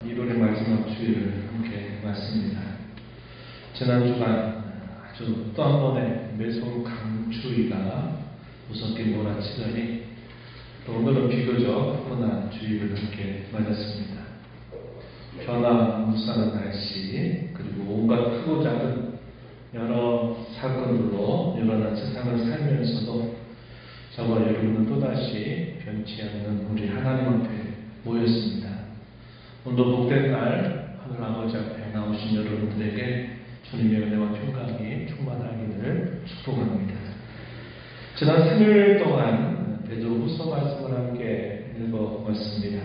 1월의 마지막 주일을 함께 맞습니다. 지난 주간 아주 또 한 번의 매서운 강추위가 무섭게 몰아치더니 또 오늘은 비교적 훈훈한 주일을 함께 맞았습니다. 변화무쌍한 날씨 그리고 온갖 크고 작은 여러 사건들로 일어난 세상을 살면서도 저와 여러분은 또다시 변치 않는 우리 하나님 앞에 모였습니다. 오늘도 복된 날 하늘 아버지 앞에 나오신 여러분들에게 주님의 은혜와 평강이 충만하기를 축복합니다. 지난 3일 동안 베드로후서 말씀을 함께 읽어봤습니다.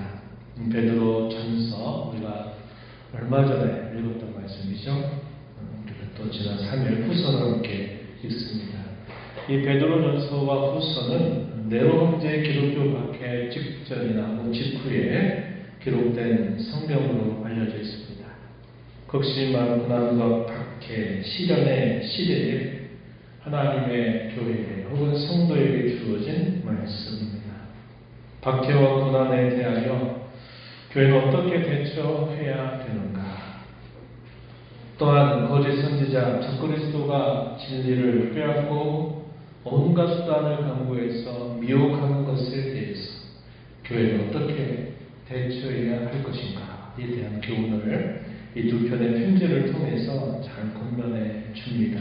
베드로 전서 우리가 얼마 전에 읽었던 말씀이죠. 우리가 또 지난 3일 후서를 함께 읽습니다. 이 베드로 전서와 후서는 네로 형제의 기독교 박해 직전이나 직후에 기록된 성경으로 알려져 있습니다. 극심한 고난과 박해, 시련의 시대에 하나님의 교회 혹은 성도에게 주어진 말씀입니다. 박해와 고난에 대하여 교회는 어떻게 대처해야 되는가? 또한 거짓 선지자 적그리스도가 진리를 빼앗고 온갖 수단을 강구해서 미혹하는 것에 대해서 교회는 어떻게 대처해야 할 것인가에 대한 교훈을 이 두 편의 편지를 통해서 잘 권면해 줍니다.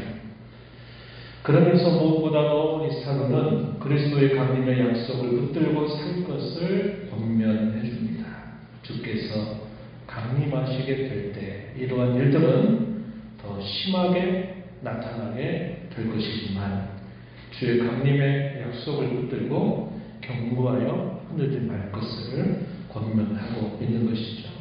그러면서 무엇보다도 이 사도는 그리스도의 강림의 약속을 붙들고 살 것을 권면해 줍니다. 주께서 강림하시게 될 때 이러한 일들은 더 심하게 나타나게 될 것이지만 주의 강림의 약속을 붙들고 경고하여 흔들지 말 것을 권면하고 있는 것이죠.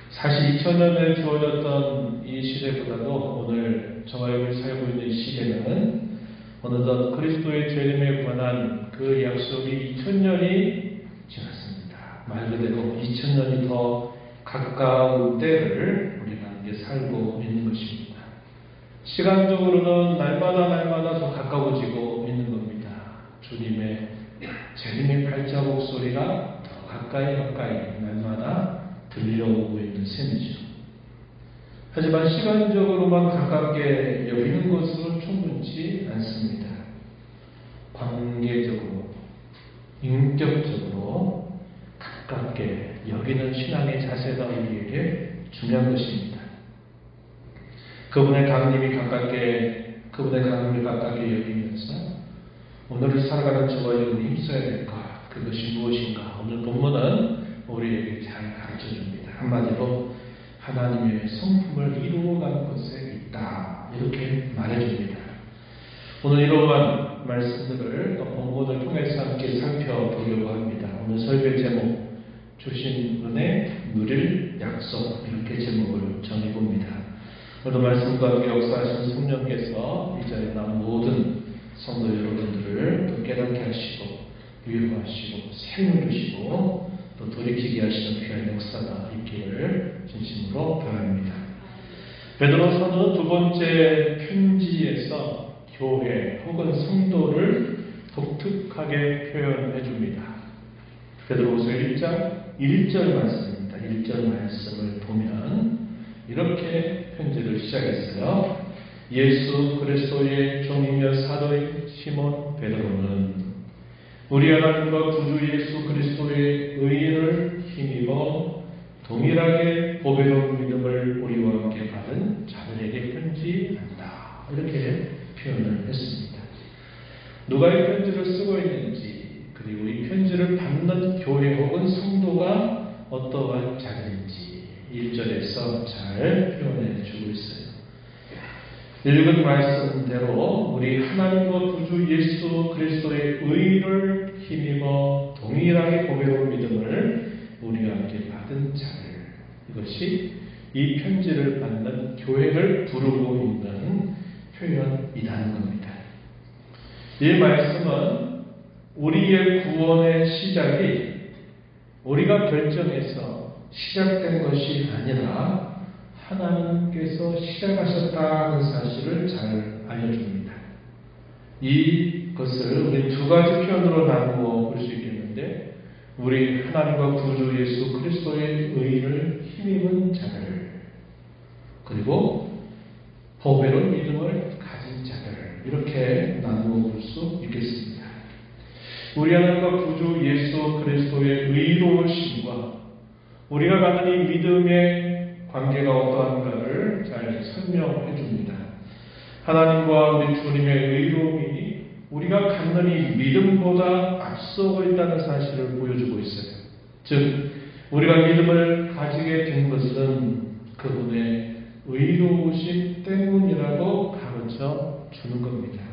사실 2000년에 주어졌던 이 시대보다도 오늘 저와 여러분이 살고 있는 시대는 어느덧 그리스도의 재림에 관한 그 약속이 2000년이 지났습니다. 말 그대로 2000년이 더 가까운 때를 우리가 이제 살고 있는 것입니다. 시간적으로는 날마다 더 가까워지고 있는 겁니다. 주님의 재림의 발자국 소리가 더 가까이 날마다 들려오고 있는 셈이죠. 하지만 시간적으로만 가깝게 여기는 것은 충분치 않습니다. 관계적으로, 인격적으로 가깝게 여기는 신앙의 자세가 우리에게 중요한 것입니다. 그분의 강림을 가깝게 여기면서 오늘을 살아가는 저와 여러분이 힘써야 될 것, 그것이 무엇인가? 오늘 본문은 우리에게 잘 가르쳐 줍니다. 한마디로 하나님의 성품을 이루어가는 것에 있다. 이렇게 말해줍니다. 오늘 이러한 말씀들을 또 본문을 통해서 함께 살펴보려고 합니다. 오늘 설교의 제목, 주신 은혜 누릴 약속, 이렇게 제목을 정해봅니다. 오늘 말씀과 함께 역사하신 성령께서 이 자리에 나온 모든 성도 여러분들을 또 깨닫게 하시고 위로하시고 세움을 주시고 또 돌이키게 하시는 귀한 역사가 있기를 진심으로 바랍니다. 베드로서는 두 번째 편지에서 교회 혹은 성도를 독특하게 표현해 줍니다. 베드로서 1장 1절 말씀입니다. 1절 말씀을 보면 이렇게 편지를 시작했어요. 예수 그리스도의 종이며 사도인 시몬 베드로는 우리 하나님과 구주 예수 그리스도의 의를 힘입어 동일하게 보배로운 믿음을 우리와 함께 받은 자들에게 편지한다. 이렇게 표현을 했습니다. 누가 이 편지를 쓰고 있는지, 그리고 이 편지를 받는 교회 혹은 성도가 어떠한 자들인지 1절에서 잘 표현해 주고 있어요. 읽은 말씀대로 우리 하나님과 구주 예수 그리스도의 의를 힘입어 동일하게 보배로운 믿음을 우리와 함께 받은 자들, 이것이 이 편지를 받는 교회를 부르고 있는 표현이라는 겁니다. 이 말씀은 우리의 구원의 시작이 우리가 결정해서 시작된 것이 아니라 하나님께서 시작하셨다는 사실을 잘 알려줍니다. 이것을 우리 두 가지 표현으로 나누어 볼 수 있겠는데, 우리 하나님과 구주 예수 그리스도의 의를 힘입은 자들, 그리고 보배로운 믿음을 가진 자들, 이렇게 나누어 볼 수 있겠습니다. 우리 하나님과 구주 예수 그리스도의 의로우심과 우리가 갖는 이 믿음의 관계가 어떠한가를 잘 설명해 줍니다. 하나님과 우리 주님의 의로움이 우리가 갖는 이 믿음보다 앞서고 있다는 사실을 보여주고 있어요. 즉, 우리가 믿음을 가지게 된 것은 그분의 의로우심 때문이라고 가르쳐 주는 겁니다.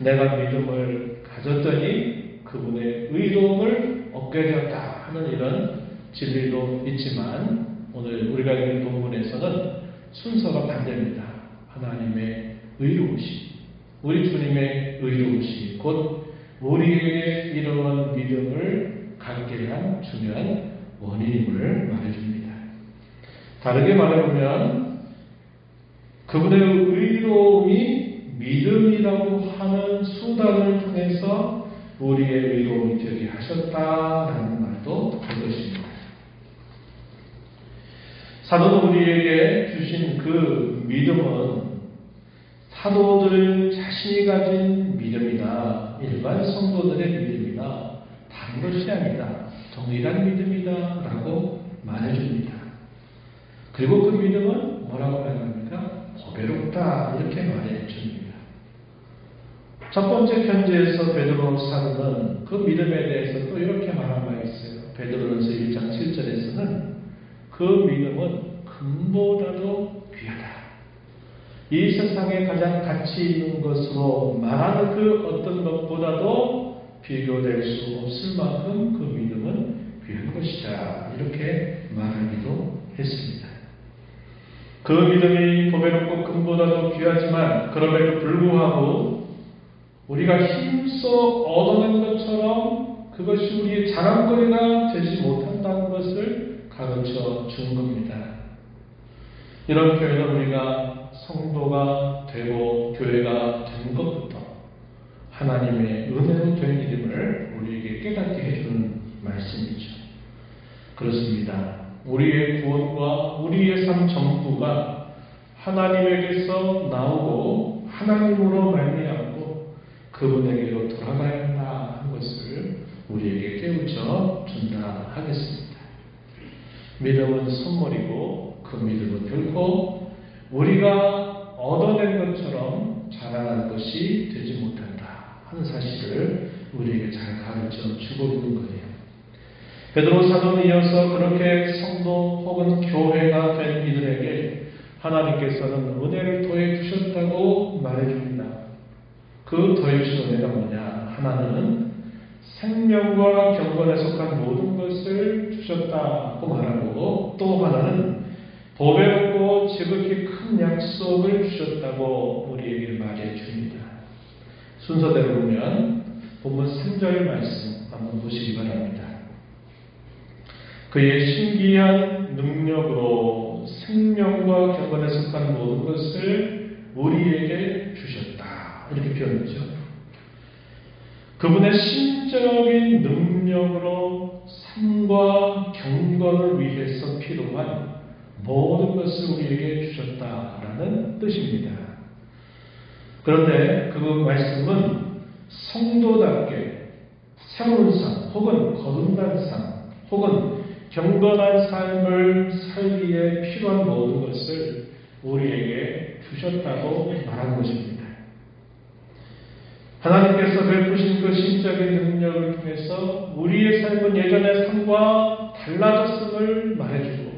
내가 믿음을 가졌더니 그분의 의로움을 얻게 되었다 하는 이런 진리도 있지만, 오늘 우리가 읽은 본문에서는 순서가 반대입니다. 하나님의 의로우심, 우리 주님의 의로우심, 곧 우리에게 이러한 믿음을 갖게 한 중요한 원인임을 말해줍니다. 다르게 말해보면 그분의 의로움이 믿음이라고 하는 수단을 통해서 우리의 의로움이 되게 하셨다라는 말도 할 것입니다. 사도는 우리에게 주신 그 믿음은 사도들 자신이 가진 믿음이나 일반 성도들의 믿음이나 다른 것이 아니다, 동일한 믿음이다 라고 말해줍니다. 그리고 그 믿음은 뭐라고 말합니까? 보배롭다, 이렇게 말해줍니다. 첫 번째 편지에서 베드로 사도는 그 믿음에 대해서 또 이렇게 말한 바가 있어요. 베드로전서 1장 7절에서는 그 믿음은 금보다도 귀하다. 이 세상에 가장 가치 있는 것으로 말하는 그 어떤 것보다도 비교될 수 없을 만큼 그 믿음은 귀한 것이다, 이렇게 말하기도 했습니다. 그 믿음이 보배롭고 금보다도 귀하지만 그럼에도 불구하고 우리가 힘써 얻어낸 것처럼 그것이 우리의 자랑거리가 되지 못한다는 것을 가르쳐 주는 겁니다. 이런 표현은 우리가 성도가 되고 교회가 된 것부터 하나님의 은혜로 된 일임을 우리에게 깨닫게 해주는 말씀이죠. 그렇습니다. 우리의 구원과 우리의 삶 전부가 하나님에게서 나오고 하나님으로 말미암고 그분에게로 돌아가야 한다 하는 것을 우리에게 깨우쳐 준다 하겠습니다. 믿음은 선물이고 그 믿음은 결코 우리가 얻어낸 것처럼 자랑하는 것이 되지 못한다 하는 사실을 우리에게 잘 가르쳐 주고 있는 거예요. 베드로 사도는 이어서 그렇게 성도 혹은 교회가 된 이들에게 하나님께서는 은혜를 더해 주셨다고 말해줍니다. 그 더해 주신 은혜가 뭐냐? 하나는 생명과 경건에 속한 모든 것을 주셨다고 말하고, 또 하나는 보배롭고 지극히 큰 약속을 주셨다고 우리에게 말해 줍니다. 순서대로 보면 본문 3절 말씀 한번 보시기 바랍니다. 그의 신기한 능력으로 생명과 경건에 속한 모든 것을 우리에게 주셨다, 이렇게 표현했죠. 그분의 신적인 능력으로 삶과 경건을 위해서 필요한 모든 것을 우리에게 주셨다라는 뜻입니다. 그런데 그 말씀은 성도답게 새로운 삶 혹은 거듭난 삶 혹은 경건한 삶을 살기에 필요한 모든 것을 우리에게 주셨다고 말하는 것입니다. 하나님께서 베푸신 그 신적인 능력을 통해서 우리의 삶은 예전의 삶과 달라졌음을 말해주고,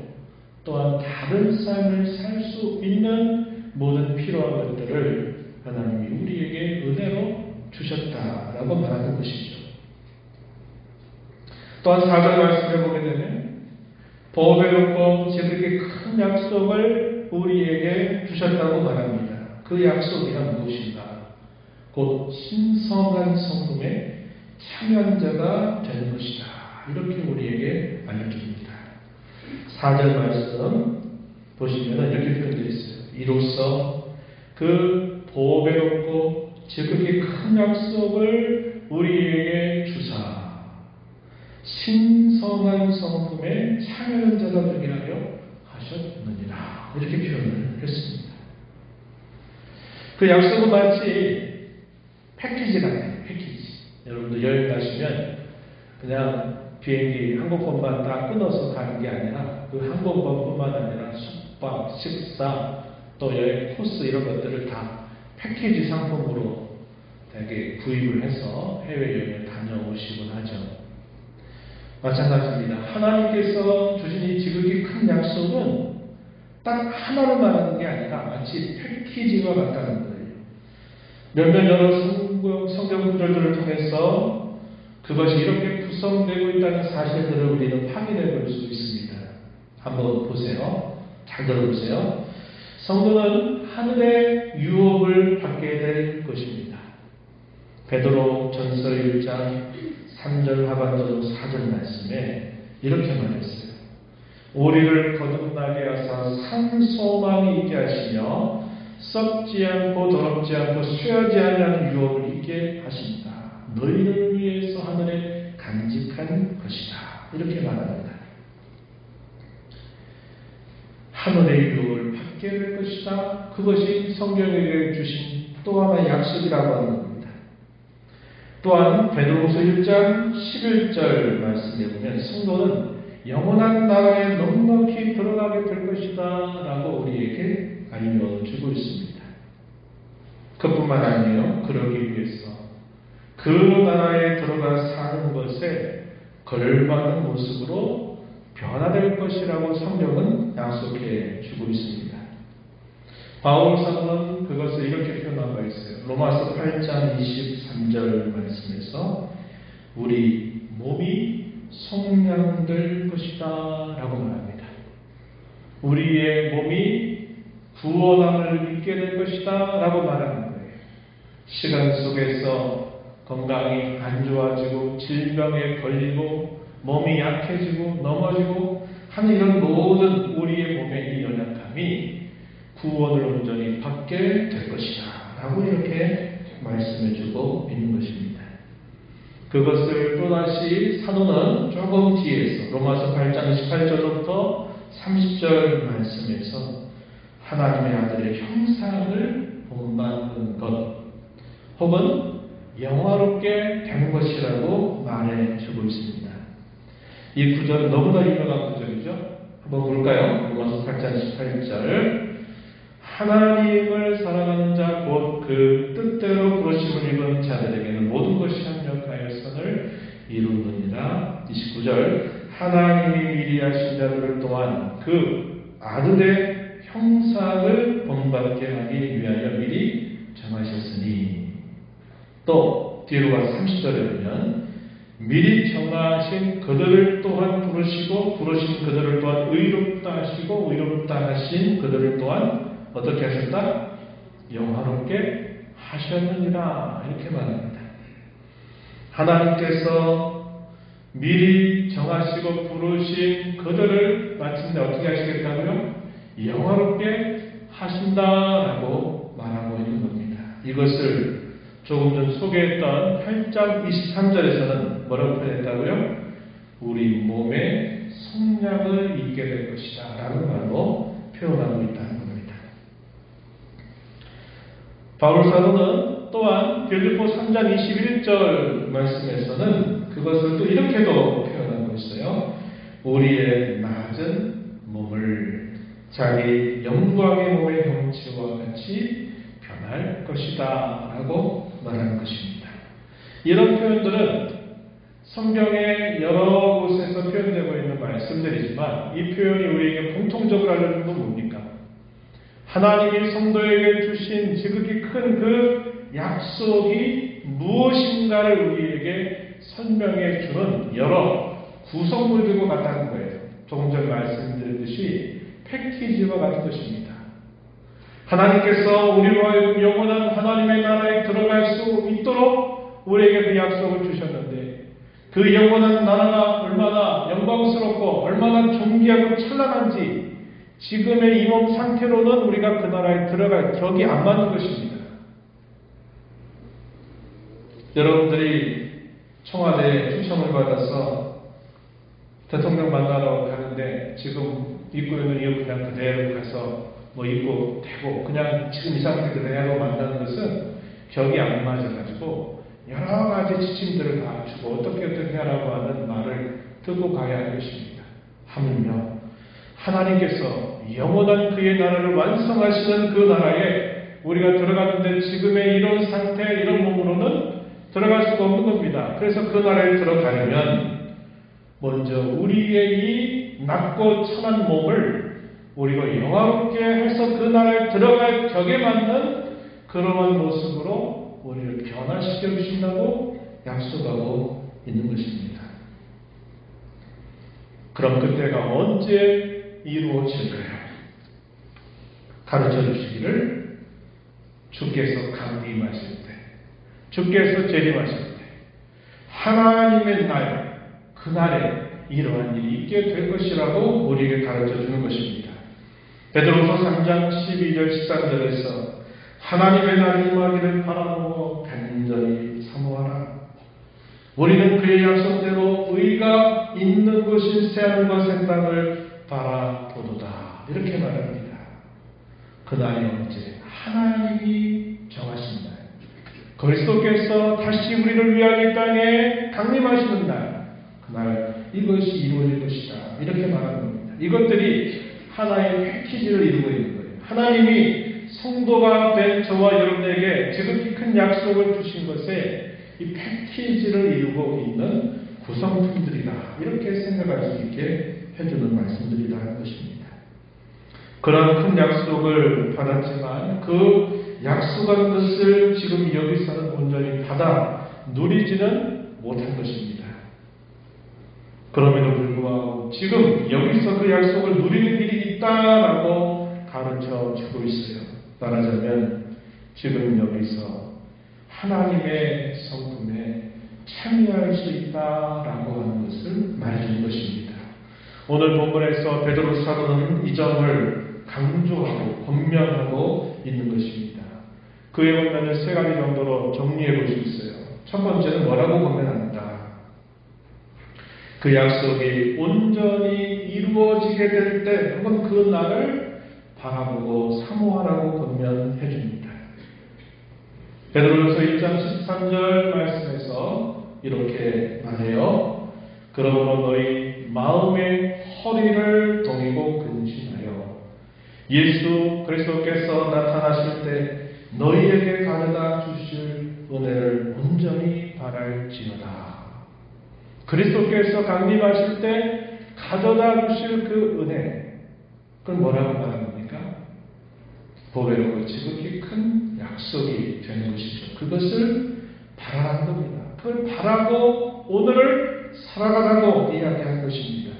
또한 다른 삶을 살 수 있는 모든 필요한 것들을 하나님이 우리에게 은혜로 주셨다라고 말하는 것이죠. 또한 4절 말씀을 보게 되면 보배롭고 지극히 큰 약속을 우리에게 주셨다고 말합니다. 그 약속이란 무엇인가? 곧 신성한 성금의 참여자가 되는 것이다, 이렇게 우리에게 알려줍니다. 4절 말씀 보시면 이렇게 표현되어 있어요. 이로써 그 보배롭고 지극히 큰 약속을 우리에게 주사 신성한 성품에 참여하는 자가 되게 하려 하셨느니라. 이렇게 표현을 했습니다. 그 약속은 마치 패키지 같아요. 패키지. 여러분도 여행 가시면 그냥 비행기 항공권만 딱 끊어서 가는 게 아니라 그 항공권뿐만 아니라 숙박, 식사, 또 여행 코스 이런 것들을 다 패키지 상품으로 되게 구입을 해서 해외여행을 다녀오시곤 하죠. 마찬가지입니다. 하나님께서 주신 이 지극히 큰 약속은 딱 하나로 말하는 게 아니라 마치 패키지와 같다는 거예요. 몇몇 여러 성경 구절들을 통해서 그것이 이렇게 구성되고 있다는 사실들을 우리는 확인해 볼 수 있습니다. 한번 보세요. 잘 들어보세요. 성도는 하늘의 유업을 받게 될 것입니다. 베드로 전서 1장 3절 하반절 4절 말씀에 이렇게 말했어요. 우리를 거듭나게 하사 산 소망이 있게 하시며 썩지 않고 더럽지 않고 쇠하지 아니하는 유업을 있게 하신다. 너희를 위해서 하늘에 간직한 것이다. 이렇게 말합니다. 하늘의 유업을 받게 될 것이다. 그것이 성경에게 주신 또 하나의 약속이라고 하는 겁니다. 또한 베드로후서 1장 11절 말씀에 보면 성도는 영원한 나라에 넉넉히 들어가게 될 것이다 라고 우리에게 알려주고 있습니다. 그뿐만 아니에요. 그러기 위해서 그 나라에 들어가 사는 것에 걸맞는 모습으로 변화될 것이라고 성경은 약속해 주고 있습니다. 바울 사도는 그것을 이렇게 표현한 바 있어요. 로마서 8장 23절 말씀에서 우리 몸이 성량될 것이다 라고 말합니다. 우리의 몸이 구원함을 입게 될 것이다 라고 말하는 거예요. 시간 속에서 건강이 안 좋아지고 질병에 걸리고 몸이 약해지고 넘어지고 하는 이런 모든 우리의 몸의 이 연약함이 구원을 온전히 받게 될 것이다 라고 이렇게 말씀해주고 있는 것입니다. 그것을 또다시 사도는 조금 뒤에서 로마서 8장 18절부터 30절 말씀에서 하나님의 아들의 형상을 본받는 것 혹은 영화롭게 되는 것이라고 말해주고 있습니다. 이 구절은 너무나 유명한 구절이죠. 한번 볼까요? 로마서 8장 18절 하나님을 사랑하는 자 곧 그 뜻대로 부르심을 입은 자들에게는 모든 것이 합력하여 선을 이루느니라. 29절 하나님이 미리 하신 자들을 또한 그 아들의 형상을 본받게 하기 위하여 미리 정하셨으니 또 뒤로 가서 30절에 보면 미리 정하신 그들을 또한 부르시고 부르신 그들을 또한 의롭다 하시고 의롭다 하신 그들을 또한 어떻게 하셨다? 영화롭게 하셨느니라. 이렇게 말합니다. 하나님께서 미리 정하시고 부르신 그들을 마침내 어떻게 하시겠다고요? 영화롭게 하신다라고 말하고 있는 겁니다. 이것을 조금 전 소개했던 8장 23절에서는 뭐라고 표현했다고요? 우리 몸의 성량을 입게 될 것이다 라는 말로 표현하고 있다는 겁니다. 바울 사도는 또한 빌립보 3장 21절 말씀에서는 그것을 또 이렇게도 표현하고 있어요. 우리의 낮은 몸을 자기 영광의 몸의 형체와 같이 변할 것이다 라고 말하는 것입니다. 이런 표현들은 성경의 여러 곳에서 표현되고 있는 말씀들이지만 이 표현이 우리에게 공통적으로 알려주는 건 뭡니까? 하나님이 성도에게 주신 지극히 큰 그 약속이 무엇인가를 우리에게 설명해 주는 여러 구성물들과 같다는 거예요. 조금 전에 말씀드렸듯이 패키지와 같은 것입니다. 하나님께서 우리와 영원한 하나님의 나라에 들어갈 수 있도록 우리에게 그 약속을 주셨는데 그 영원한 나라가 얼마나 영광스럽고 얼마나 존귀하고 찬란한지 지금의 이 몸 상태로는 우리가 그 나라에 들어갈 격이 안 맞는 것입니다. 여러분들이 청와대에 초청을 받아서 대통령 만나러 가는데 지금 입고 있는 옷 그냥 그대로 가서 입고 되고 그냥 지금 이 상태 그대로 만나는 것은 격이 안 맞아가지고 여러 가지 지침들을 다 주고 어떻게 하라고 하는 말을 듣고 가야 할 것입니다. 하물며 하나님께서 영원한 그의 나라를 완성하시는 그 나라에 우리가 들어가는데 지금의 이런 상태, 이런 몸으로는 들어갈 수가 없는 겁니다. 그래서 그 나라에 들어가려면 먼저 우리의 이 낮고 천한 몸을 우리가 영화롭게 해서 그 나라에 들어갈 격에 맞는 그러한 모습으로 우리를 변화시켜 주신다고 약속하고 있는 것입니다. 그럼 그때가 언제 이루어질까요? 가르쳐 주시기를 주께서 강림하실 때, 주께서 재림하실 때, 하나님의 날, 그날에 이러한 일이 있게 될 것이라고 우리에게 가르쳐 주는 것입니다. 베드로서 3장 12절 13절에서 하나님의 날이 임하기를 바라보고 간절히 사모하라. 우리는 그의 약속대로 의가 있는 곳인 새하늘과 새 땅을 바라보도다. 이렇게 말합니다. 그날이 언제? 하나님이 정하신 날. 그리스도께서 다시 우리를 위하여 이 땅에 강림하시는 날. 그날 이것이 이루어질 것이다. 이렇게 말하는 겁니다. 이것들이 하나의 패키지를 이루고 있는 거예요. 하나님이 성도가 된 저와 여러분에게 지극히 큰 약속을 주신 것에 이 패키지를 이루고 있는 구성품들이다. 이렇게 생각할 수 있게 해주는 말씀들이다 하는 것입니다. 그런 큰 약속을 받았지만 그 약속한 것을 지금 여기서는 온전히 받아 누리지는 못한 것입니다. 그럼에도 불구하고 지금 여기서 그 약속을 누리는 일이 있다라고 가르쳐 주고 있어요. 말하자면 지금 여기서 하나님의 성품에 참여할 수 있다라고 하는 것을 말해주는 것입니다. 오늘 본문에서 베드로 사도는 이 점을 강조하고 권면하고 있는 것입니다. 그의 권면을 세 가지 정도로 정리해 볼 수 있어요. 첫 번째는 뭐라고 권면합니다. 그 약속이 온전히 이루어지게 될 때 한번 그 날을 바라보고 사모하라고 권면해 줍니다. 베드로전서 1장 13절 말씀에서 이렇게 말해요. 그러므로 너희 마음의 허리를 동이고 근신하여 예수 그리스도께서 나타나실 때 너희에게 가져다 주실 은혜를 온전히 바랄지어다. 그리스도께서 강림하실 때 가져다 주실 그 은혜, 그건 뭐라고 말하는 겁니까? 보배롭고 지극히 큰 약속이 되는 것이죠. 그것을 바라는 겁니다. 그걸 바라고 오늘을 살아가라고 이야기하는 것입니다.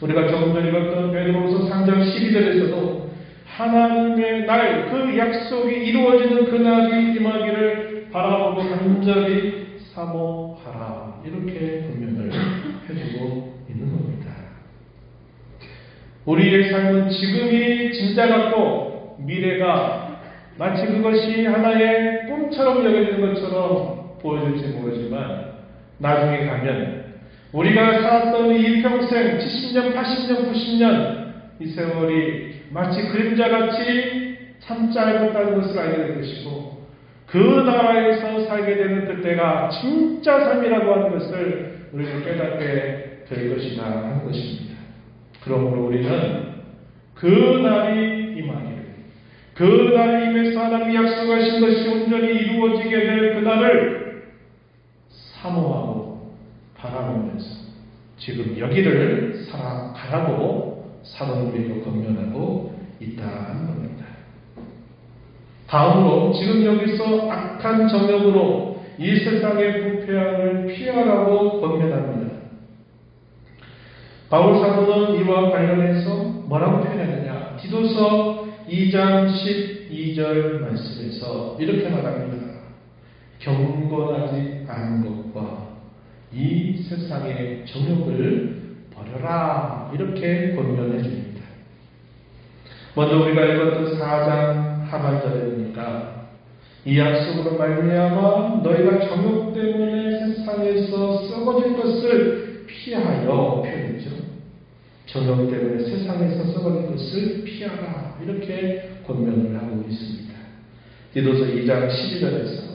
우리가 조금 전에 읽었던 베드로서 3장 12절에서도 하나님의 날, 그 약속이 이루어지는 그 날이 임하기를 바라보고 간절히 사모하라. 이렇게 권면을 해주고 있는 겁니다. 우리의 삶은 지금이 진짜 같고 미래가 마치 그것이 하나의 꿈처럼 여겨지는 것처럼 보여질지 모르지만 나중에 가면 우리가 살았던 이 평생 70년, 80년, 90년 이 세월이 마치 그림자같이 참 짧았다는 것을 알게 될 것이고 그 나라에서 살게 되는 그때가 진짜 삶이라고 하는 것을 우리는 깨닫게 될 것이다 하는 것입니다. 그러므로 우리는 그 날이 임하기를, 그 날이 임해서 하나님이 약속하신 것이 온전히 이루어지게 될 그 날을 사모하고 바라보면서 지금 여기를 살아가라고 사도는 우리도 권면하고 있다는 겁니다. 다음으로 지금 여기서 악한 정욕으로 이 세상의 부패함을 피하라고 권면합니다. 바울 사도는 이와 관련해서 뭐라고 표현했느냐? 디도서 2장 12절 말씀에서 이렇게 말합니다. 경건하지 않은 것과 이 세상의 정욕을 버려라. 이렇게 권면해 줍니다. 먼저 우리가 읽었던 4장 하반절에 보니까 이 약속으로 말미암아 너희가 정욕 때문에 세상에서 썩어질 것을 피하여 표현했죠. 정욕 때문에 세상에서 썩어질 것을 피하라 이렇게 권면을 하고 있습니다. 디도서 2장 12절에서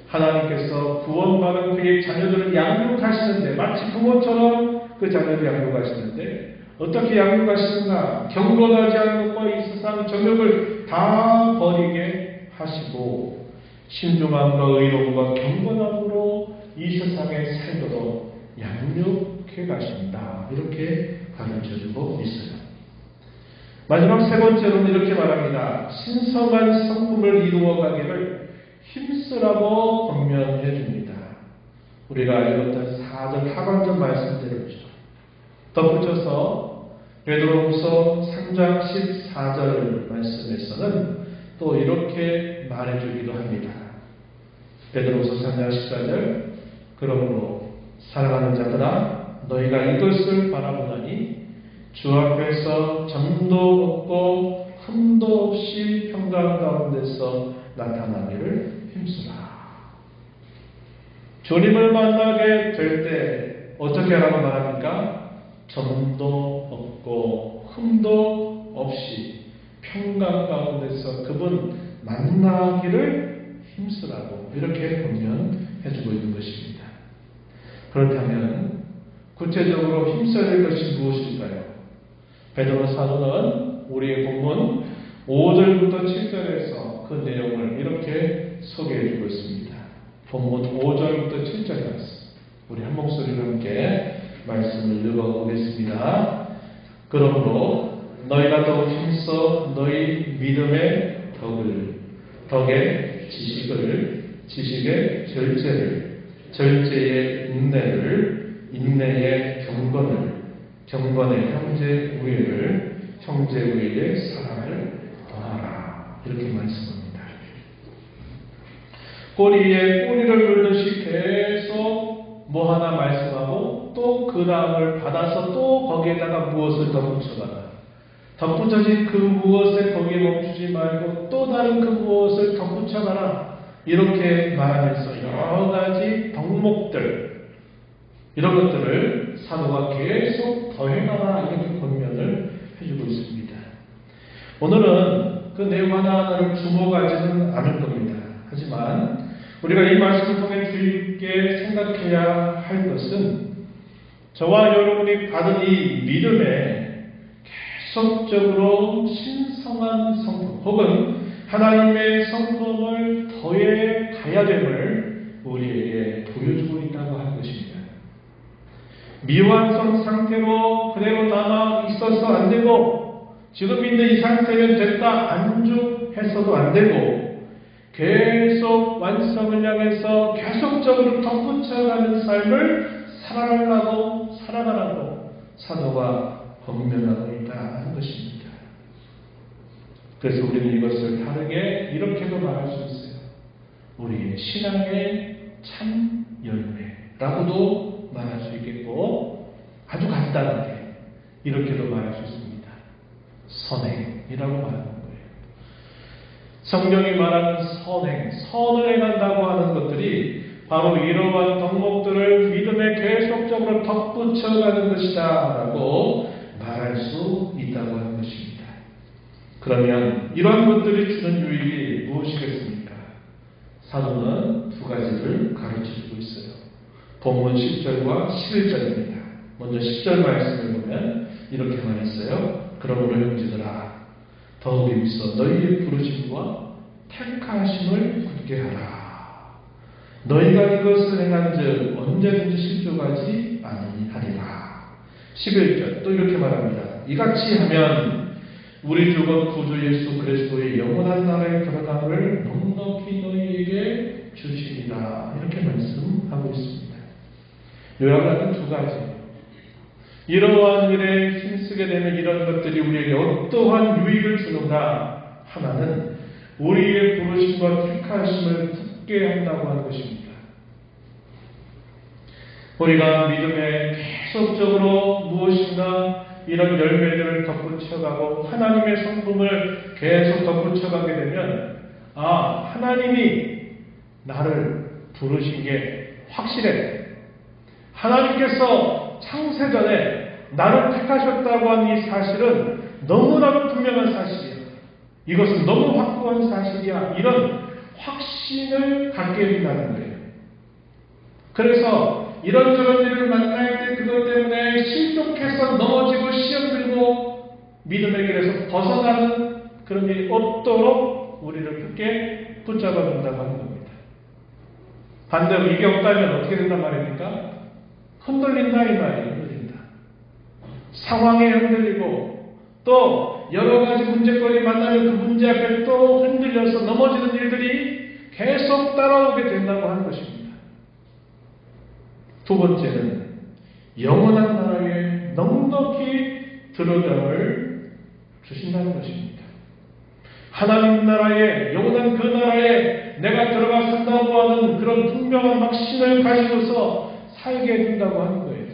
하나님께서 구원받은 그의 자녀들을 양육하시는데 마치 부모처럼 그 자녀를 양육하시는데 어떻게 양육하시는가? 경건하지 않은 것과 이 세상 정욕을 다 버리게 하시고 신중함과 의로움과 경건함으로 이 세상에 살도록 양육해 가신다. 이렇게 가르쳐주고 있어요. 마지막 세 번째로는 이렇게 말합니다. 신성한 성품을 이루어가기를 힘쓰라고 권면해 줍니다. 우리가 읽었던 4절 하반절 말씀대로죠. 덧붙여서 베드로후서 3장 14절 말씀에서는 또 이렇게 말해주기도 합니다. 베드로후서 3장 14절 그러므로 사랑하는 자들아 너희가 이것을 바라보나니 주 앞에서 점도 없고 흠도 없이 평강 가운데서 나타나기를 힘쓰라. 주님을 만나게 될 때 어떻게 하라고 말합니까? 점도 없고 흠도 없이 평강 가운데서 그분 만나기를 힘쓰라고 이렇게 권면해주고 있는 것입니다. 그렇다면 구체적으로 힘써야 될 것이 무엇일까요? 베드로 사도는 우리의 본문 5절부터 7절에서 그 내용을 이렇게 소개해주고 있습니다. 본문 5절부터 7절에 말씀. 우리 한 목소리로 함께 말씀을 읽어보겠습니다. 그러므로 너희가 더욱 힘써 너희 믿음의 덕에 지식의 절제의 인내의 경건의 형제 우애의 사랑을 더하라. 이렇게 말씀합니다. 꼬리에 꼬리를 물듯이 계속 뭐 하나 말씀하고 또 그 다음을 받아서 또 거기에다가 무엇을 덧붙여가라. 덧붙여진 그 무엇에 거기에 멈추지 말고 또 다른 그 무엇을 덧붙여가라. 이렇게 말하면서 여러 가지 덕목들 이런 것들을 사도가 계속 더해가라 이렇게 권면을 해주고 있습니다. 오늘은 그 내용 하나하나를 주목하지는 않을 겁니다. 하지만 우리가 이 말씀을 통해 주의 깊게 생각해야 할 것은 저와 여러분이 받은 이 믿음에 계속적으로 신성한 성품 혹은 하나님의 성품을 더해 가야 됨을 우리에게 보여주고 있다고 하는 것입니다. 미완성 상태로 그대로 남아 있어서 안 되고 지금 있는 이 상태면 됐다 안주해서도 안 되고 계속 완성을 향해서 계속적으로 덧붙여가는 삶을 살아가라고 사도가 권면하고 있다는 것입니다. 그래서 우리는 이것을 다르게 이렇게도 말할 수 있어요. 우리의 신앙의 참 열매라고도 말할 수 있겠고 아주 간단하게 이렇게도 말할 수 있습니다. 선행이라고 말하는 거예요. 성경이 말하는 선을 행한다고 하는 것들이 바로 이러한 덕목들을 믿음에 계속적으로 덧붙여가는 것이다 라고 말할 수 있다고 하는 것입니다. 그러면 이러한 것들이 주는 유익이 무엇이겠습니까? 사도는 두 가지를 가르쳐주고 있어요. 본문 10절과 11절입니다. 먼저 10절 말씀을 보면 이렇게 말했어요. 그러므로 형제들아 더욱 힘써 너희의 부르심과 택하심을 굳게 하라. 너희가 이것을 행한즉 언제든지 실족하지 아니하리라. 11절 또 이렇게 말합니다. 이같이 하면 우리 주가 구주 예수 그리스도의 영원한 나라에 들어가기를 넉넉히 너희에게 주시리라. 이렇게 말씀하고 있습니다. 요약하는 두 가지. 이러한 일에 힘쓰게 되면 이런 것들이 우리에게 어떠한 유익을 주는가? 하나는 우리의 부르심과 택하심을 굳게 한다고 하는 것입니다. 우리가 믿음에 계속적으로 무엇인가 이런 열매들을 덧붙여가고 하나님의 성품을 계속 덧붙여가게 되면 하나님이 나를 부르신 게 확실해. 하나님께서 창세전에 나를 택하셨다고 한 이 사실은 너무나도 분명한 사실이야. 이것은 너무 확고한 사실이야. 이런 확신을 갖게 된다는 거예요. 그래서 이런저런 일을 만날 때 그것 때문에 실족해서 넘어지고 시험 들고 믿음의 길에서 벗어나는 그런 일이 없도록 우리를 굳게 붙잡아 준다고 하는 겁니다. 반대로 이게 없다면 어떻게 된단 말입니까? 흔들린다 이 말이에요. 흔들린다. 상황에 흔들리고 또 여러 가지 문제거리 만나면 그 문제 앞에 또 흔들려서 넘어지는 일들이 계속 따라오게 된다고 하는 것입니다. 두 번째는 영원한 나라에 넉넉히 들어감을 주신다는 것입니다. 하나님 나라에, 영원한 그 나라에 내가 들어가 산다고 하는 그런 분명한 확신을 가지고서 살게 해준다고 하는 거예요.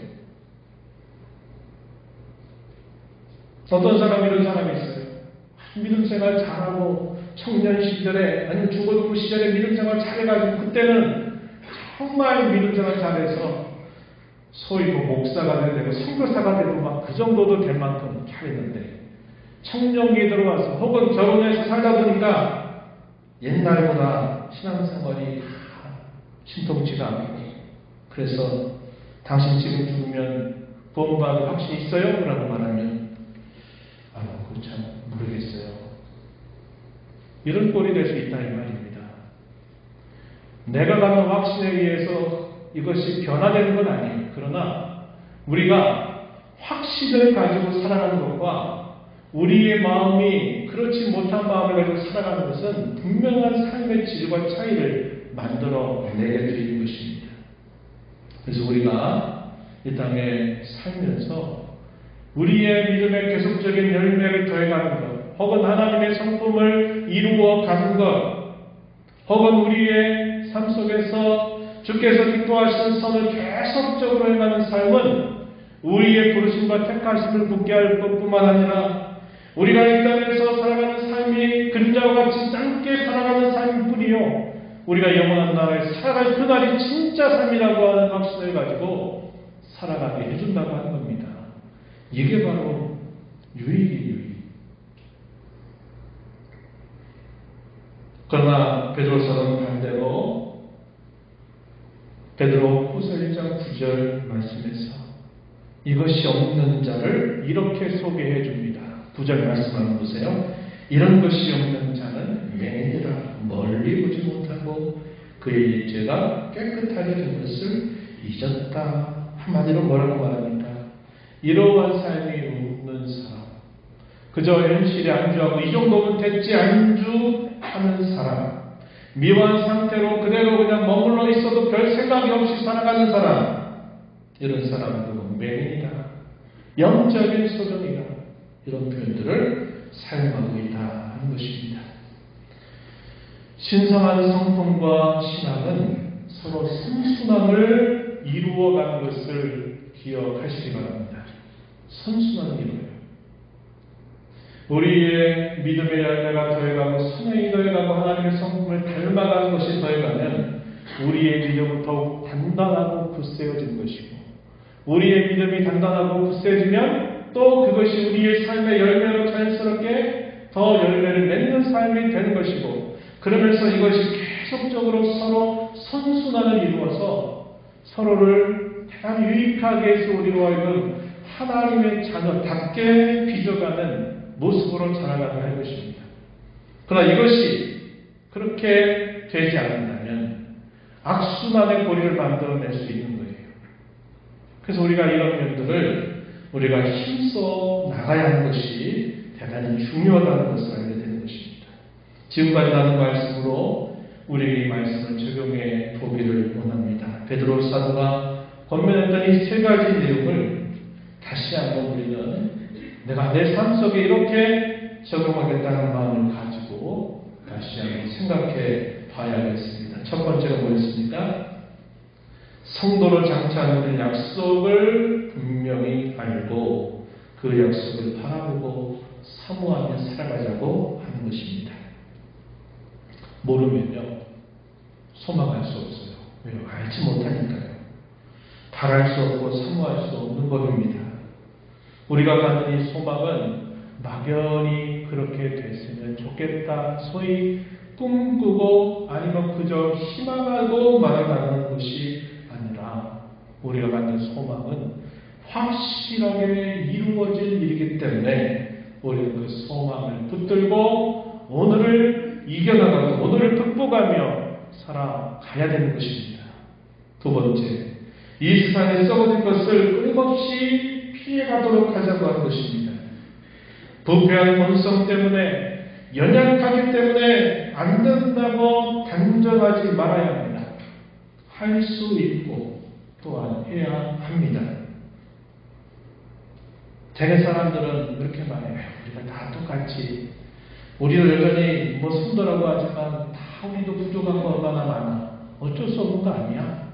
어떤 사람 이런 사람이 있어요. 믿음 생활 잘하고 청년 시절에 아니면 중고등부 시절에 믿음 생활 잘해가지고 그때는 정말 믿음 생활 잘해서 소위 목사가 되고 선교사가 되고 막 그 정도도 될 만큼 잘했는데 청년기에 들어와서 혹은 결혼해서 살다 보니까 옛날보다 신앙생활이 신통치가 않고 그래서 당신 지금 죽으면 구원받을 확신이 있어요? 라고 말하면 그거 참 모르겠어요. 이런 꼴이 될 수 있다 이 말입니다. 내가 갖는 확신에 의해서 이것이 변화되는 건 아니에요. 그러나 우리가 확신을 가지고 살아가는 것과 우리의 마음이 그렇지 못한 마음을 가지고 살아가는 것은 분명한 삶의 질과 차이를 만들어 내게 드리는 것입니다. 그래서 우리가 이 땅에 살면서 우리의 믿음의 계속적인 열매를 더해가는 것, 혹은 하나님의 성품을 이루어 가는 것, 혹은 우리의 삶 속에서 주께서 기뻐하시는 선을 계속적으로 행하는 삶은 우리의 부르심과 택하심을 굳게 할 것뿐만 아니라 우리가 이 땅에서 살아가는 삶이 그림자와 같이 짧게 살아가는 삶일 뿐이요, 우리가 영원한 나라에 살아갈 그날이 진짜 삶이라고 하는 확신을 가지고 살아가게 해준다고 하는 겁니다. 이게 바로 유익이에요. 유익. 그러나 베드로서는 반대로 베드로후서 1장 9절 말씀에서 이것이 없는 자를 이렇게 소개해 줍니다. 9절 말씀 한번 보세요. 이런 것이 없는 자는 맹인이라 멀리 보지 못하고 그의 죄가 깨끗하게 된 것을 잊었다. 한마디로 뭐라고 말합니까? 이러한 삶이 없는 사람, 그저 현실에 안주하고 이 정도면 됐지 안주하는 사람, 미완 상태로 그대로 그냥 머물러 있어도 별 생각이 없이 살아가는 사람, 이런 사람들은 맹인이다, 영적인 소정이다, 이런 표현들을 사용하고 있다 하는 것입니다. 신성한 성품과 신앙은 서로 선순환을 이루어가는 것을 기억하시기 바랍니다. 선순환을 이루어요. 우리의 믿음의 열매가 더해가고 선행이 더해가고 하나님의 성품을 닮아가는 것이 더해가면 우리의 믿음은 더욱 단단하고 굳세어지는 것이고, 우리의 믿음이 단단하고 굳세어지면 또 그것이 우리의 삶의 열매로 자연스럽게 더 열매를 맺는 삶이 되는 것이고, 그러면서 이것이 계속적으로 서로 선순환을 이루어서 서로를 대단히 유익하게 해서 우리로 하여금 하나님의 자녀답게 빚어가는 모습으로 자라가게 할 것입니다. 그러나 이것이 그렇게 되지 않는다면 악순환의 고리를 만들어낼 수 있는 거예요. 그래서 우리가 이런 면들을 우리가 힘써 나가야 하는 것이 대단히 중요하다는 것을 알게 되는 것입니다. 지금까지 나눈 말씀으로 우리에게 이 말씀을 적용해 보기를 원합니다. 베드로 사도가 권면했던 이 세 가지 내용을 다시 한번 우리는 내가 내 삶 속에 이렇게 적용하겠다는 마음을 가지고 다시 한번 생각해 봐야겠습니다. 첫 번째가 뭐였습니까? 성도로 장차하는 약속을 분명히 알고 그 약속을 바라보고 사모하며 살아가자고 하는 것입니다. 모르면요, 소망할 수 없어요. 왜요? 알지 못하니까요. 바랄 수 없고 사모할 수 없는 법입니다. 우리가 갖는 이 소망은 막연히 그렇게 됐으면 좋겠다, 소위 꿈꾸고 아니면 그저 희망하고 말아가는 것이 아니라, 우리가 갖는 소망은 확실하게 이루어질 일이기 때문에 우리는 그 소망을 붙들고 오늘을 이겨나가고 오늘을 극복하며 살아가야 되는 것입니다. 두 번째, 이 세상에 썩어진 것을 끊임없이 피해가도록 하자고 하는 것입니다. 부패한 본성 때문에, 연약하기 때문에 안 된다고 단정하지 말아야 합니다. 할 수 있고 또한 해야 합니다. 대개 사람들은 그렇게 말해요. 우리가 다 똑같지. 우리도 여전히 뭐 성도라고 하지만 다 우리도 부족한 거 얼마나 많아. 어쩔 수 없는 거 아니야?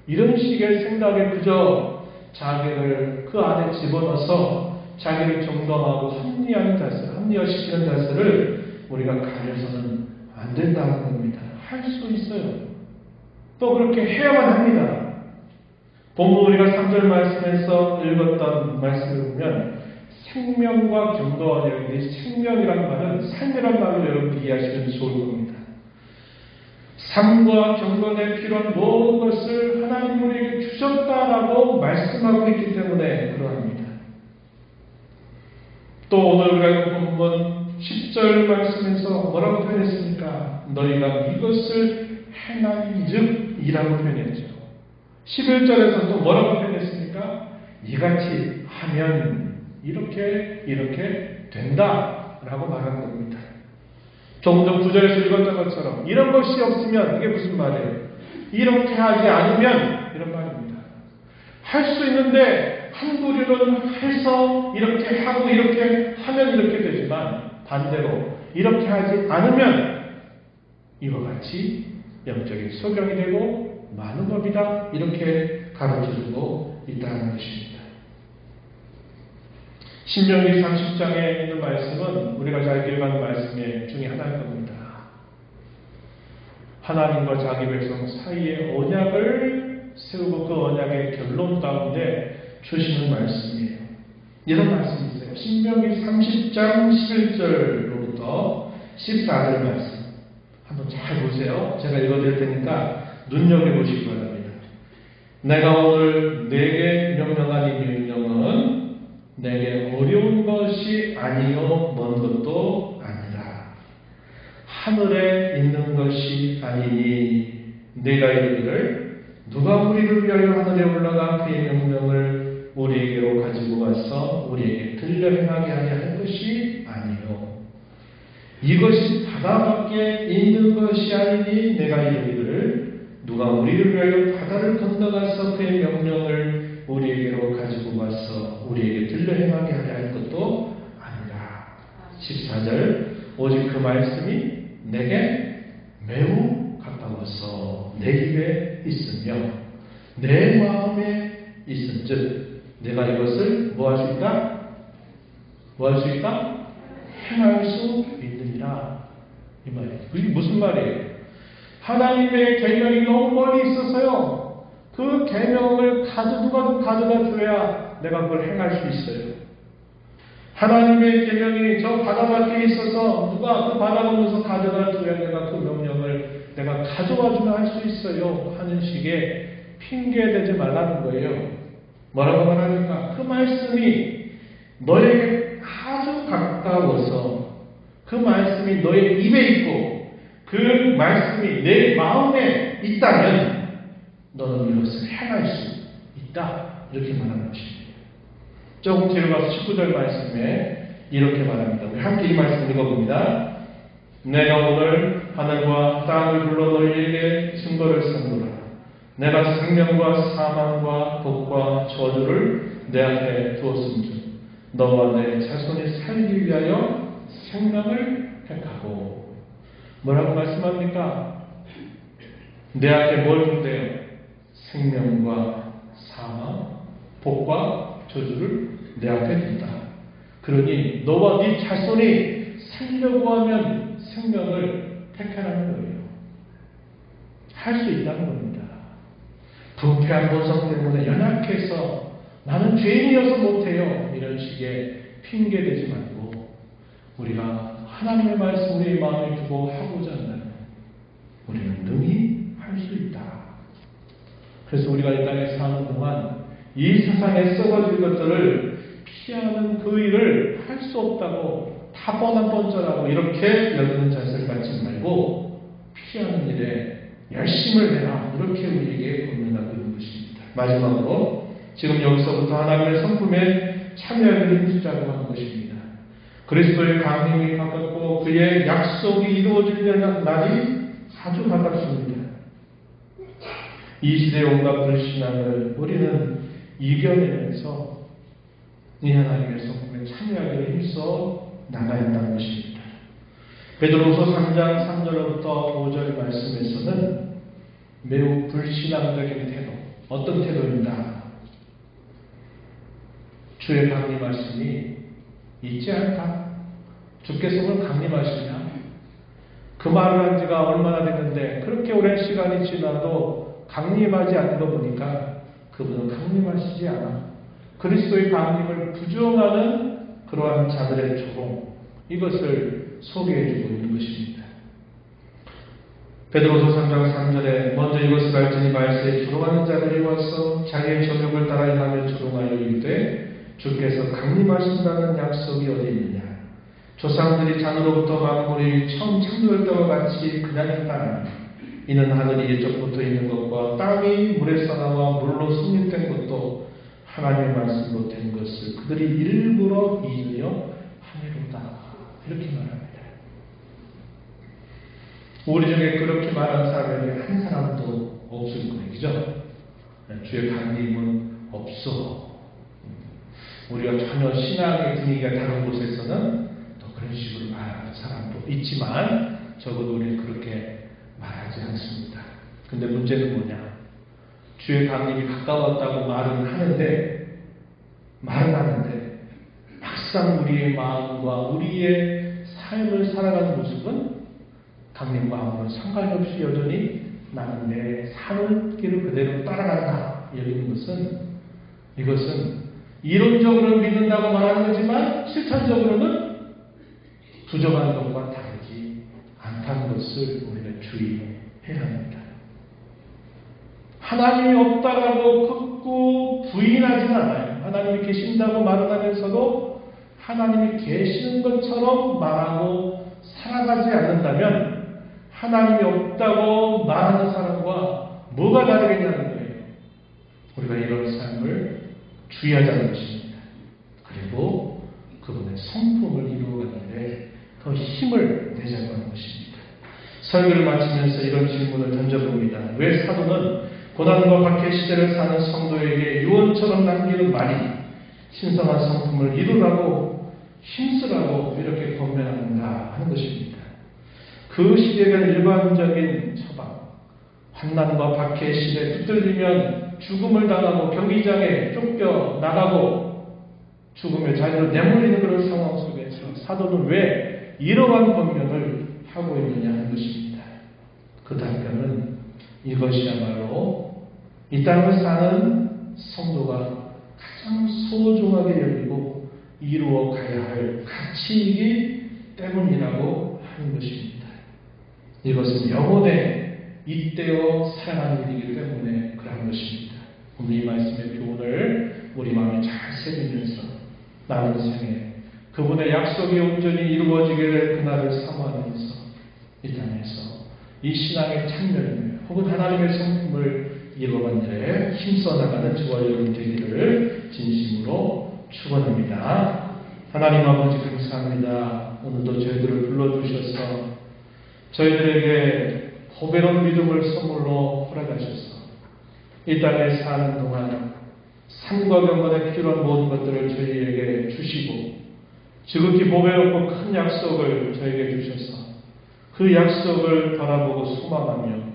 이런 식의 생각에 그저 자기를 그 안에 집어넣어서 자기를 정당하고 합리화시키는 자세를 우리가 가져서는 안 된다는 겁니다. 할 수 있어요. 또 그렇게 해야만 합니다. 본문 우리가 3절 말씀에서 읽었던 말씀을 보면 생명과 경도가 되는데, 생명이란 말은 삶이란 말로 여러분 이해하시면 좋을 겁니다. 삶과 경건에 필요한 모든 것을 하나님 우리에게 주셨다라고 말씀하고 있기 때문에 그러합니다. 또 오늘 우리가 본문 10절 말씀에서 뭐라고 표현했습니까? 너희가 이것을 행한즉 이라고 표현했죠. 11절에서 또 뭐라고 표현했습니까? 이같이 하면 이렇게 된다 라고 말한 겁니다. 조금 전 9절에서 읽었던 것처럼 이런 것이 없으면, 이게 무슨 말이에요? 이렇게 하지 않으면, 이런 말입니다. 할 수 있는데 한부리로는 해서 이렇게 하고 이렇게 하면 이렇게 되지만, 반대로 이렇게 하지 않으면 이와 같이 영적인 소경이 되고 많은 법이다, 이렇게 가르쳐주고 있다는 것입니다. 신명기 30장에 있는 말씀은 우리가 잘 기억하는 말씀 중에 하나일 겁니다. 하나님과 자기 백성 사이에 언약을 세우고 그 언약의 결론 가운데 주시는 말씀이에요. 이런 말씀이 있어요. 신명기 30장 11절로부터 14절 말씀 한번 잘 보세요. 제가 읽어드릴 테니까 눈여겨보시기 바랍니다. 내가 오늘 내게 명령한 이 명령은 내게 어려운 것이 아니요 먼 것도 아니라 하늘에 있는 것이 아니니, 내가 이르기를 누가 우리를 위하여 하늘에 올라가 그의 명령을 우리에게로 가지고 와서 우리에게 들려 행하게 하려 할 것이 아니요, 이것이 바다 밖에 있는 것이 아니니, 내가 이르기를 누가 우리를 위하여 바다를 건너가서 그의 명령을 우리에게로 가지고 와서 우리에게 들려 행하게 하려 할 것도 아니라. 14절, 오직 그 말씀이 내게 매우 가까워서 내 입에 있으며 내 마음에 있은즉 내가 이것을 뭐 할 수 있다? 뭐 할 수 있다? 행할 수 있느니라. 이 말이에요. 이게 무슨 말이에요? 하나님의 계명이 너무 멀리 있어서요, 그 계명을 누가 가져다 줘야 내가 그걸 행할 수 있어요. 하나님의 계명이 저 바다 밖에 있어서 누가 그 바다 건너서 가져다 줘야 내가 그 명령을 내가 가져와 주면 할 수 있어요 하는 식의 핑계대지 말라는 거예요. 뭐라고 말합니까? 그 말씀이 너에게 아주 가까워서 그 말씀이 너의 입에 있고 그 말씀이 내 마음에 있다면 너는 이것을 행할 수 있다, 이렇게 말하는 것입니다. 조금 뒤로 가서 19절 말씀에 이렇게 말합니다. 우리 함께 이 말씀 읽어봅니다. 내가 오늘 하늘과 땅을 불러 너희에게 증거를 삼노라. 내가 생명과 사망과 복과 저주를 내 앞에 두었음즉 너와 내 자손이 살기 위하여 생명을 택하고. 뭐라고 말씀합니까? 내 앞에 뭘 준대요? 생명과 사망, 복과 저주를 내 앞에 둔다. 그러니 너와 네 자손이 살려고 하면 생명을 택하라는 거예요. 할 수 있다는 겁니다. 부패한 본성 때문에 연약해서 나는 죄인이어서 못해요. 이런 식의 핑계 대지 말고 우리가 하나님의 말씀 우리의 마음에 두고 하고자 한다면 우리는 능히 할 수 있다. 그래서 우리가 이 땅에 사는 동안 이 세상에 썩어질 것들을 피하는 그 일을 할 수 없다고 타뻔한뻔절하고 이렇게 여기는 자세를 갖지 말고 피하는 일에 열심을 해라. 이렇게 우리에게 권면하고 있는 것입니다. 마지막으로 지금 여기서부터 하나님의 성품에 참여하기를 힘쓰자고 하는 것입니다. 그리스도의 강림이 가깝고 그의 약속이 이루어지려는 날이 아주 가깝습니다. 이 시대의 온갖 불신앙을 우리는 이겨내면서 이 하나님의 성품에 참여하기를 힘써 나가야 한다는 것입니다. 베드로후서 3장 3절부터 5절 말씀에서는 매우 불신앙적인 태도, 어떤 태도입니다. 주의 강림하심이 있지 않다. 주께서 오늘 강림하시냐? 그 말을 한 지가 얼마나 됐는데 그렇게 오랜 시간이 지나도 강림하지 않는 거 보니까 그분은 강림하시지 않아. 그리스도의 강림을 부정하는 그러한 자들의 조롱, 이것을 소개해주고 있는 것입니다. 베드로서 3장 3절에 먼저 이것을 알지니 말세에 조롱하는 자들이 와서 자기의 저력을 따라 행하며 조롱하여 이르되 주께서 강림하신다는 약속이 어디 있느냐. 조상들이 잔으로부터 만물이 처음 창조될 때와 같이 그냥 했다. 이는 하늘이 예적부터 있는 것과 땅이 물에서 나와 물로 성립된 것도 하나님의 말씀으로 된 것을 그들이 일부러 잊으려 하미로다. 이렇게 말합니다. 우리 중에 그렇게 말한 사람이 한 사람도 없을 거예요. 그죠? 주의 강림은 없어. 우리가 전혀 신앙의 분위기가 다른 곳에서는 또 그런 식으로 말하는 사람도 있지만 적어도 우리는 그렇게 말하지 않습니다. 근데 문제는 뭐냐? 주의 강림이 가까웠다고 말은 하는데 막상 우리의 마음과 우리의 삶을 살아가는 모습은 강림과 아무런 상관이 없이 여전히 나는 내 사는 길을 그대로 따라간다. 여기는 이것은 이론적으로 믿는다고 말하는 거지만 실천적으로는 부정한 것과 다르지 않다는 것을 우리는 주의해야 합니다. 하나님이 없다라고 극구 부인하지는 않아요. 하나님이 계신다고 말을 하면서도 하나님이 계시는 것처럼 말하고 살아가지 않는다면 하나님이 없다고 말하는 사람과 뭐가 다르겠냐는 거예요. 우리가 이런 삶을 주의하자는 것입니다. 그리고 그분의 성품을 이루어가는데 더 힘을 내자고 하는 것입니다. 설교를 마치면서 이런 질문을 던져봅니다. 왜 사도는 고난과 박해 시대를 사는 성도에게 유언처럼 남기는 말이 신성한 성품을 이루라고 힘쓰라고 이렇게 권면한다 하는 것입니다. 그 시대가 일반적인 처방, 환난과 박해 시대에 붙들리면 죽음을 당하고 경기장에 쫓겨 나가고 죽음의 자리로 내몰리는 그런 상황 속에서 사도는 왜 이러한 권면을 하고 있느냐 하는 것입니다. 그 답변은 이것이야말로 이 땅을 사는 성도가 가장 소중하게 여기고 이루어 가야 할 가치이기 때문이라고 하는 것입니다. 이것은 영혼의 잇대어 살아가는 일이기 때문에 그런 것입니다. 오늘 이 말씀의 교훈을 우리 마음에 잘 새기면서 남은 생에 그분의 약속이 온전히 이루어지게 될 그날을 사모하면서 이 땅에서 이 신앙의 참여를 혹은 하나님의 성품을 이루어가는 일에 힘써 나가는 저와 여러분 되기를 진심으로 축원합니다. 하나님 아버지 감사합니다. 오늘도 저희들을 불러주셔서 저희들에게 보배로운 믿음을 선물로 허락하셔서 이 땅에 사는 동안 삶과 경건에 필요한 모든 것들을 저희에게 주시고 지극히 보배롭고 큰 약속을 저에게 주셔서 그 약속을 바라보고 소망하며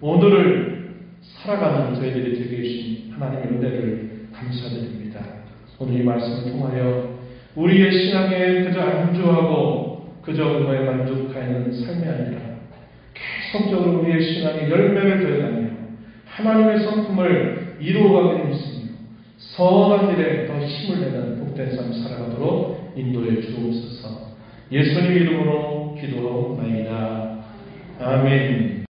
오늘을 살아가는 저희들이 되게 해주신 하나님의 은혜를 감사드립니다. 오늘 이 말씀을 통하여 우리의 신앙에 그저 안주하고 그저 그거에 만족하는 삶이 아니라 계속적으로 우리의 신앙의 열매를 되어가며 하나님의 성품을 이루어가게 믿습니다. 선한 일에 더 힘을 내는 복된 삶 살아가도록 인도해 주옵소서. 예수님 이름으로 기도하옵나이다. 아멘.